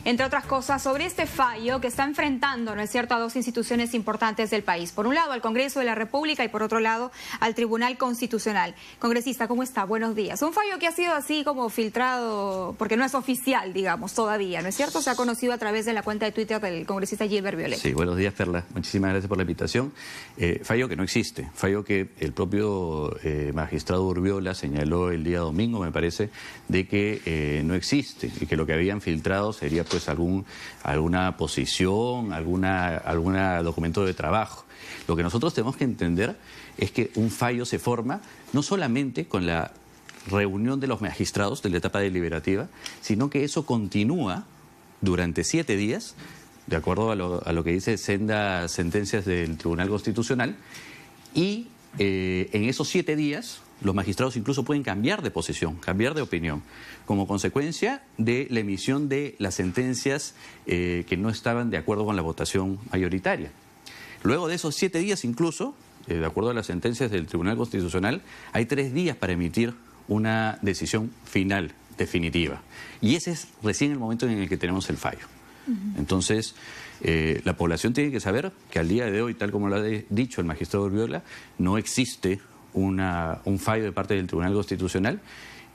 entre otras cosas, sobre este fallo que está enfrentando, ¿no es cierto?, a dos instituciones importantes del país. Por un lado, al Congreso de la República y por otro lado, al Tribunal Constitucional. Congresista, ¿cómo está? Buenos días. Un fallo que ha sido así como filtrado, porque no es oficial, digamos, todavía, ¿no es cierto? Se ha conocido a través de la cuenta de Twitter del congresista Gilbert Violet. Sí, buenos días, Perla. Muchísimas gracias por la invitación. Fallo que no existe, fallo que el propio magistrado Urbiola señaló el día domingo, me parece, de que no existe y que lo que habían filtrado sería pues alguna posición, alguna documento de trabajo. Lo que nosotros tenemos que entender es que un fallo se forma no solamente con la reunión de los magistrados de la etapa deliberativa, sino que eso continúa durante 7 días, de acuerdo a lo que dice sendas sentencias del Tribunal Constitucional, y en esos 7 días los magistrados incluso pueden cambiar de posición, cambiar de opinión, como consecuencia de la emisión de las sentencias que no estaban de acuerdo con la votación mayoritaria. Luego de esos 7 días incluso, de acuerdo a las sentencias del Tribunal Constitucional, hay 3 días para emitir una decisión final, definitiva. Y ese es recién el momento en el que tenemos el fallo. Entonces, la población tiene que saber que al día de hoy, tal como lo ha dicho el magistrado Urbiola, no existe un fallo de parte del Tribunal Constitucional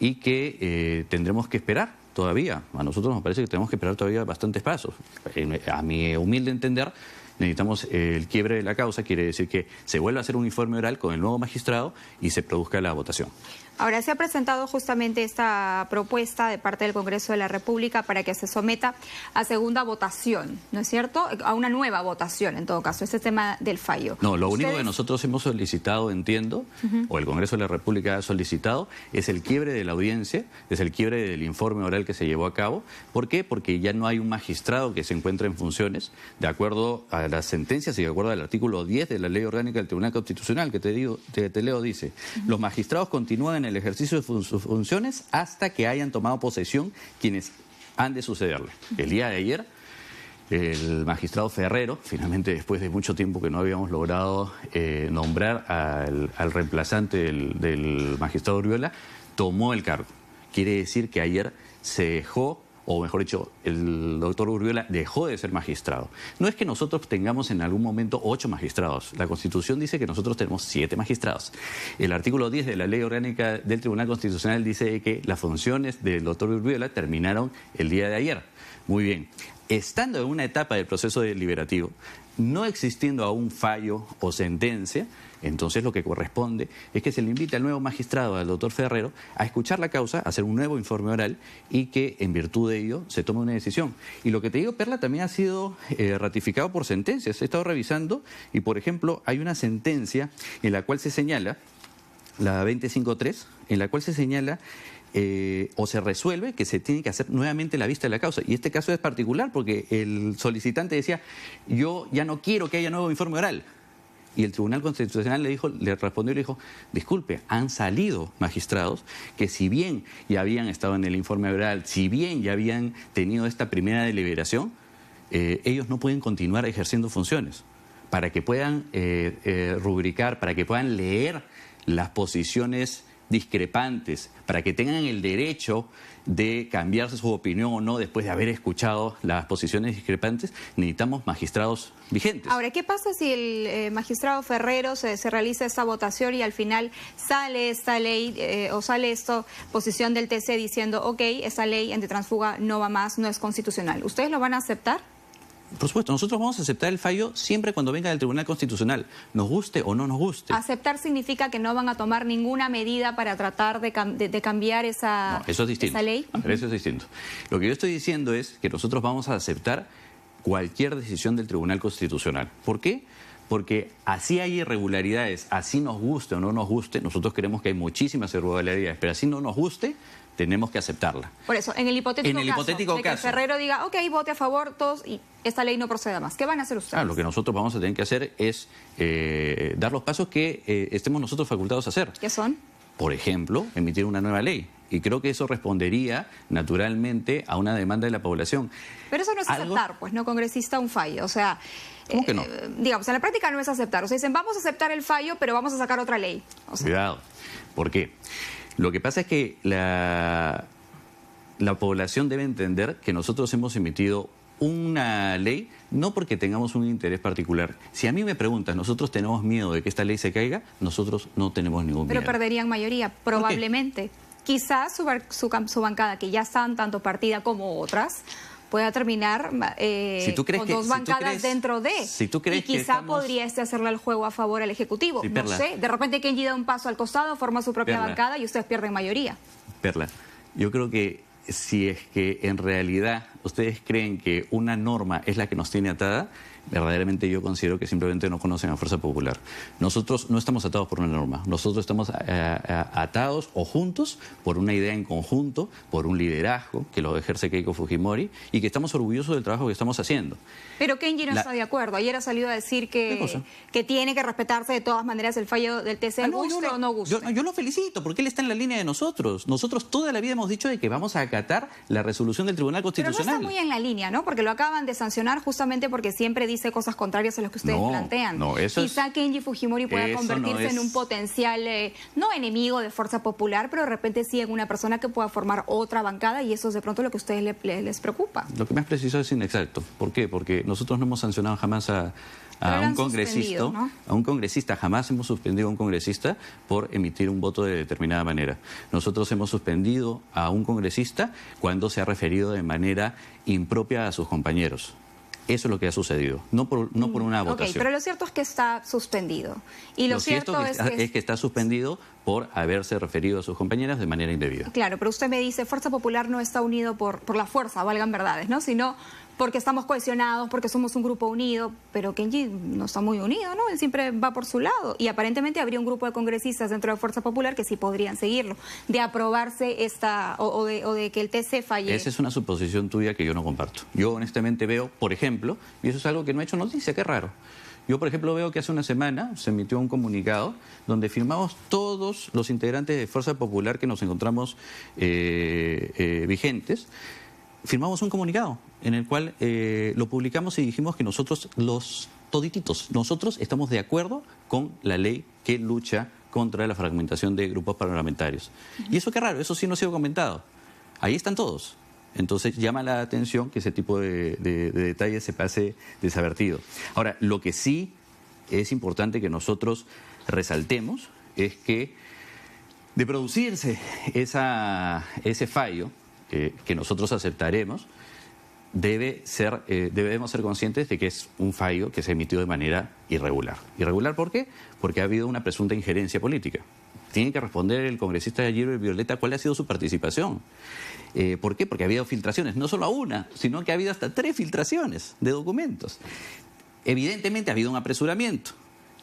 y que tendremos que esperar todavía. A nosotros nos parece que tenemos que esperar todavía bastantes pasos. A mi humilde entender, necesitamos el quiebre de la causa, quiere decir que se vuelva a hacer un informe oral con el nuevo magistrado y se produzca la votación. Ahora, se ha presentado justamente esta propuesta de parte del Congreso de la República para que se someta a segunda votación, ¿no es cierto? A una nueva votación, en todo caso, este tema del fallo. No, lo único que nosotros hemos solicitado, entiendo, o el Congreso de la República ha solicitado, es el quiebre de la audiencia, es el quiebre del informe oral que se llevó a cabo. ¿Por qué? Porque ya no hay un magistrado que se encuentre en funciones, de acuerdo a las sentencias y de acuerdo al artículo 10 de la Ley Orgánica del Tribunal Constitucional, que te leo, dice, los magistrados continúan en el ejercicio de sus funciones hasta que hayan tomado posesión quienes han de sucederle. El día de ayer, el magistrado Ferrero, finalmente después de mucho tiempo que no habíamos logrado nombrar al reemplazante del magistrado Urbiola, tomó el cargo. Quiere decir que ayer se dejó, o mejor dicho, el doctor Urbiola dejó de ser magistrado. No es que nosotros tengamos en algún momento 8 magistrados. La Constitución dice que nosotros tenemos 7 magistrados. El artículo 10 de la Ley Orgánica del Tribunal Constitucional dice que las funciones del doctor Urbiola terminaron el día de ayer. Muy bien. Estando en una etapa del proceso deliberativo, no existiendo aún fallo o sentencia, entonces lo que corresponde es que se le invite al nuevo magistrado, al doctor Ferrero, a escuchar la causa, a hacer un nuevo informe oral y que en virtud de ello se tome una decisión. Y lo que te digo, Perla, también ha sido ratificado por sentencias. He estado revisando y, por ejemplo, hay una sentencia en la cual se señala, la 253, en la cual se señala o se resuelve que se tiene que hacer nuevamente la vista de la causa. Y este caso es particular porque el solicitante decía, yo ya no quiero que haya nuevo informe oral. Y el Tribunal Constitucional le respondió y le dijo, disculpe, han salido magistrados que si bien ya habían estado en el informe oral, si bien ya habían tenido esta primera deliberación, ellos no pueden continuar ejerciendo funciones. Para que puedan rubricar, para que puedan leer las posiciones discrepantes, para que tengan el derecho de cambiarse su opinión o no después de haber escuchado las posiciones discrepantes, necesitamos magistrados vigentes. Ahora, ¿qué pasa si el magistrado Ferrero se realiza esta votación y al final sale esta ley o sale esta posición del TC diciendo, ok, esta ley antitransfuga no va más, no es constitucional? ¿Ustedes lo van a aceptar? Por supuesto, nosotros vamos a aceptar el fallo siempre cuando venga del Tribunal Constitucional, nos guste o no nos guste. ¿Aceptar significa que no van a tomar ninguna medida para tratar de cambiar esa, no, eso es distinto. Esa ley? Eso es distinto. Lo que yo estoy diciendo es que nosotros vamos a aceptar cualquier decisión del Tribunal Constitucional. ¿Por qué? Porque así hay irregularidades, así nos guste o no nos guste, nosotros creemos que hay muchísimas irregularidades, pero así no nos guste, tenemos que aceptarla. Por eso, en el hipotético caso de que Ferrero diga, ok, vote a favor todos y esta ley no proceda más, ¿qué van a hacer ustedes? Lo que nosotros vamos a tener que hacer es dar los pasos que estemos nosotros facultados a hacer. ¿Qué son? Por ejemplo, emitir una nueva ley. Y creo que eso respondería naturalmente a una demanda de la población. Pero eso no es aceptar, pues, no, congresista, un fallo. O sea, ¿cómo que no? Digamos, en la práctica no es aceptar. O sea, dicen, vamos a aceptar el fallo, pero vamos a sacar otra ley. O sea, cuidado. ¿Por qué? Lo que pasa es que la población debe entender que nosotros hemos emitido una ley no porque tengamos un interés particular. Si a mí me preguntas, ¿nosotros tenemos miedo de que esta ley se caiga? Nosotros no tenemos ningún miedo. Pero perderían mayoría, probablemente. Quizás su bancada, que ya están tanto partida como otras, pueda terminar con dos bancadas dentro de. Y quizá podría hacerle el juego a favor al Ejecutivo. Sí, no sé, de repente Kenji da un paso al costado, forma su propia bancada y ustedes pierden mayoría. Perla, yo creo que si es que en realidad ustedes creen que una norma es la que nos tiene atada, verdaderamente yo considero que simplemente no conocen a Fuerza Popular. Nosotros no estamos atados por una norma, nosotros estamos atados o juntos por una idea en conjunto, por un liderazgo que lo ejerce Keiko Fujimori y que estamos orgullosos del trabajo que estamos haciendo. Pero Kenji no está de acuerdo. Ayer ha salido a decir que tiene que respetarse de todas maneras el fallo del TC, ¿guste o no guste? Yo lo felicito porque él está en la línea de nosotros. Nosotros toda la vida hemos dicho de que vamos a acatar la resolución del Tribunal Constitucional. Pero no está muy en la línea, ¿no? Porque lo acaban de sancionar justamente porque siempre dice cosas contrarias a lo que ustedes plantean. Quizá Kenji Fujimori pueda convertirse en un potencial, no enemigo de Fuerza Popular, pero de repente sí en una persona que pueda formar otra bancada y eso es de pronto lo que a ustedes les preocupa. Lo que más preciso es inexacto. ¿Por qué? Porque nosotros no hemos sancionado jamás a un congresista, ¿no? A un congresista, jamás hemos suspendido a un congresista por emitir un voto de determinada manera. Nosotros hemos suspendido a un congresista cuando se ha referido de manera impropia a sus compañeros. Eso es lo que ha sucedido, no por una votación. Pero lo cierto es que está suspendido. Y lo cierto es que está suspendido por haberse referido a sus compañeras de manera indebida. Claro, pero usted me dice, Fuerza Popular no está unido por la fuerza, valgan verdades, ¿no? Sino porque estamos cohesionados, porque somos un grupo unido, pero Kenji no está muy unido, ¿no? Él siempre va por su lado. Y aparentemente habría un grupo de congresistas dentro de Fuerza Popular que sí podrían seguirlo, de aprobarse o de que el TC falle. Esa es una suposición tuya que yo no comparto. Yo honestamente veo, por ejemplo, y eso es algo que no ha hecho noticia, qué raro. Yo, por ejemplo, veo que hace una semana se emitió un comunicado donde firmamos todos los integrantes de Fuerza Popular que nos encontramos vigentes. Firmamos un comunicado en el cual lo publicamos y dijimos que nosotros, nosotros estamos de acuerdo con la ley que lucha contra la fragmentación de grupos parlamentarios. Y eso qué raro, eso sí no ha sido comentado. Ahí están todos. Entonces llama la atención que ese tipo de detalles se pase desavertido. Ahora, lo que sí es importante que nosotros resaltemos es que de producirse ese fallo que nosotros aceptaremos, debemos ser conscientes de que es un fallo que se emitió de manera irregular. ¿Irregular por qué? Porque ha habido una presunta injerencia política. Tiene que responder el congresista Gilbert Violeta cuál ha sido su participación. ¿Por qué? Porque ha habido filtraciones, no solo una, sino que ha habido hasta 3 filtraciones de documentos. Evidentemente ha habido un apresuramiento.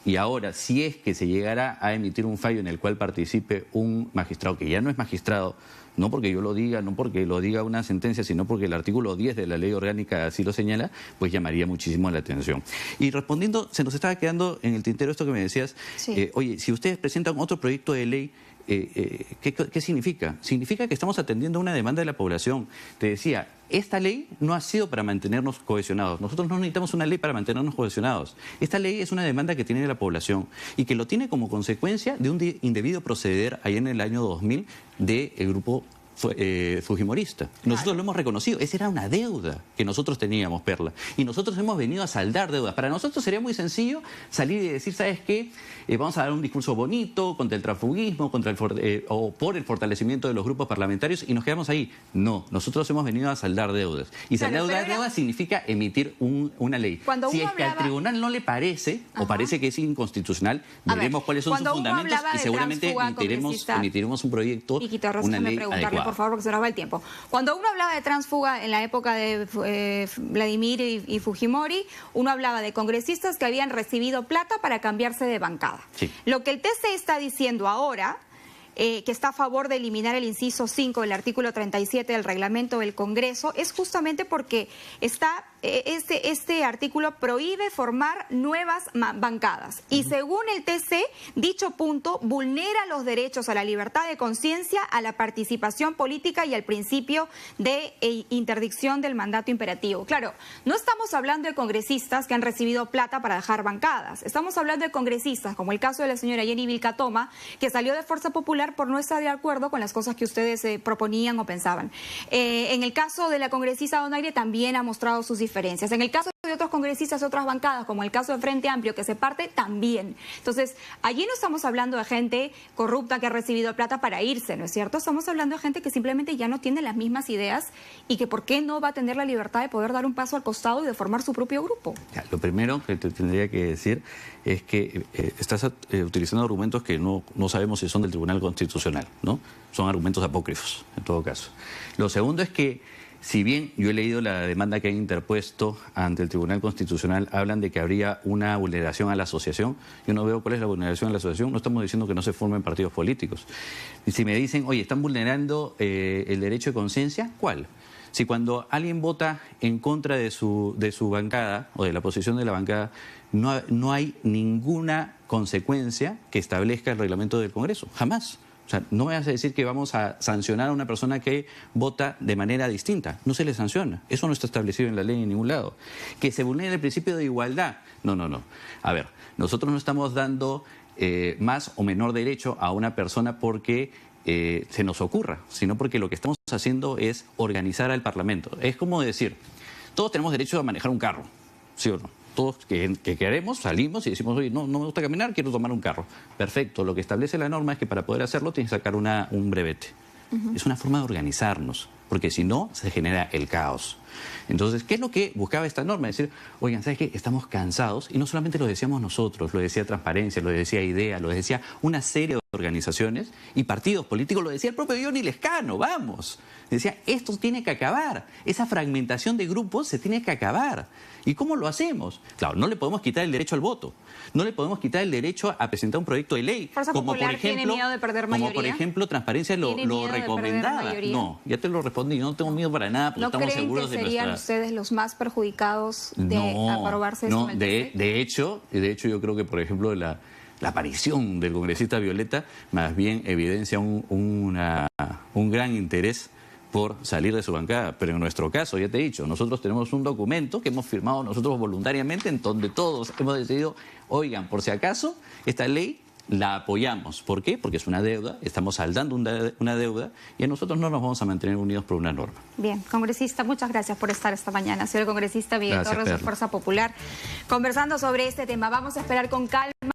Y ahora, si es que se llegara a emitir un fallo en el cual participe un magistrado que ya no es magistrado, no porque yo lo diga, no porque lo diga una sentencia, sino porque el artículo 10 de la ley orgánica así lo señala, pues llamaría muchísimo la atención. Y respondiendo, se nos estaba quedando en el tintero esto que me decías, oye, si ustedes presentan otro proyecto de ley, ¿qué significa? Significa que estamos atendiendo una demanda de la población. Te decía, esta ley no ha sido para mantenernos cohesionados. Nosotros no necesitamos una ley para mantenernos cohesionados. Esta ley es una demanda que tiene la población y que lo tiene como consecuencia de un indebido proceder allá en el año 2000 del grupo fujimorista. Nosotros lo hemos reconocido. Esa era una deuda que nosotros teníamos, Perla. Y nosotros hemos venido a saldar deudas. Para nosotros sería muy sencillo salir y decir, ¿sabes qué? Vamos a dar un discurso bonito contra el transfugismo, o por el fortalecimiento de los grupos parlamentarios y nos quedamos ahí. No, nosotros hemos venido a saldar deudas. Y saldar deudas significa emitir una ley. Si es que al tribunal no le parece, o parece que es inconstitucional, veremos cuáles son sus fundamentos y seguramente emitiremos un proyecto, una ley adecuada. Por favor, porque se nos va el tiempo. Cuando uno hablaba de tránsfuga en la época de Vladimir y Fujimori, uno hablaba de congresistas que habían recibido plata para cambiarse de bancada. Sí. Lo que el TC está diciendo ahora, que está a favor de eliminar el inciso 5 del artículo 37 del reglamento del Congreso, es justamente porque este artículo prohíbe formar nuevas bancadas. Y según el TC, dicho punto vulnera los derechos a la libertad de conciencia, a la participación política y al principio de interdicción del mandato imperativo. Claro, no estamos hablando de congresistas que han recibido plata para dejar bancadas. Estamos hablando de congresistas, como el caso de la señora Jenny Vilcatoma, que salió de Fuerza Popular Popular por no estar de acuerdo con las cosas que ustedes proponían o pensaban. En el caso de la congresista Donaire también ha mostrado sus diferencias. En el caso de otros congresistas, otras bancadas, como el caso de Frente Amplio, que se parte, también. Entonces, allí no estamos hablando de gente corrupta que ha recibido plata para irse, ¿no es cierto? Estamos hablando de gente que simplemente ya no tiene las mismas ideas y que por qué no va a tener la libertad de poder dar un paso al costado y de formar su propio grupo. Ya, lo primero que te tendría que decir es que estás utilizando argumentos que no sabemos si son del Tribunal Constitucional, ¿no? Son argumentos apócrifos, en todo caso. Lo segundo es que, si bien yo he leído la demanda que han interpuesto ante el Tribunal Constitucional, hablan de que habría una vulneración a la asociación. Yo no veo cuál es la vulneración a la asociación. No estamos diciendo que no se formen partidos políticos. Y si me dicen, oye, ¿están vulnerando el derecho de conciencia? ¿Cuál? Si cuando alguien vota en contra de su bancada o de la posición de la bancada, no hay ninguna consecuencia que establezca el reglamento del Congreso. Jamás. O sea, no me vas a decir que vamos a sancionar a una persona que vota de manera distinta. No se le sanciona. Eso no está establecido en la ley en ningún lado. Que se vulnere el principio de igualdad. No. A ver, nosotros no estamos dando más o menor derecho a una persona porque se nos ocurra, sino porque lo que estamos haciendo es organizar al Parlamento. Es como decir, todos tenemos derecho a manejar un carro, ¿sí o no? Todos que queremos, salimos y decimos, oye, no me gusta caminar, quiero tomar un carro. Perfecto, lo que establece la norma es que para poder hacerlo tienes que sacar un brevete. Es una forma de organizarnos, porque si no, se genera el caos. Entonces, ¿qué es lo que buscaba esta norma? Decir, oigan, ¿sabes qué? Estamos cansados, y no solamente lo decíamos nosotros, lo decía Transparencia, lo decía IDEA, lo decía una serie de organizaciones y partidos políticos, lo decía el propio Johnny Lescano, vamos. Decía, esto tiene que acabar, esa fragmentación de grupos se tiene que acabar. ¿Y cómo lo hacemos? Claro, no le podemos quitar el derecho al voto, no le podemos quitar el derecho a presentar un proyecto de ley. Fuerza Popular tiene miedo de perder mayoría. Como por ejemplo, Transparencia lo recomendaba. No, ya te lo respondí, yo no tengo miedo para nada, porque ¿No estamos creen seguros que de serían ustedes los más perjudicados de aprobarse no, esto? de hecho, yo creo que, por ejemplo, la aparición del congresista Violeta más bien evidencia un gran interés por salir de su bancada. Pero en nuestro caso, ya te he dicho, nosotros tenemos un documento que hemos firmado nosotros voluntariamente en donde todos hemos decidido, oigan, por si acaso, esta ley la apoyamos. ¿Por qué? Porque es una deuda, estamos saldando una deuda y a nosotros no nos vamos a mantener unidos por una norma. Bien, congresista, muchas gracias por estar esta mañana. Ha sido el congresista Miguel Torres de Fuerza Popular conversando sobre este tema. Vamos a esperar con calma.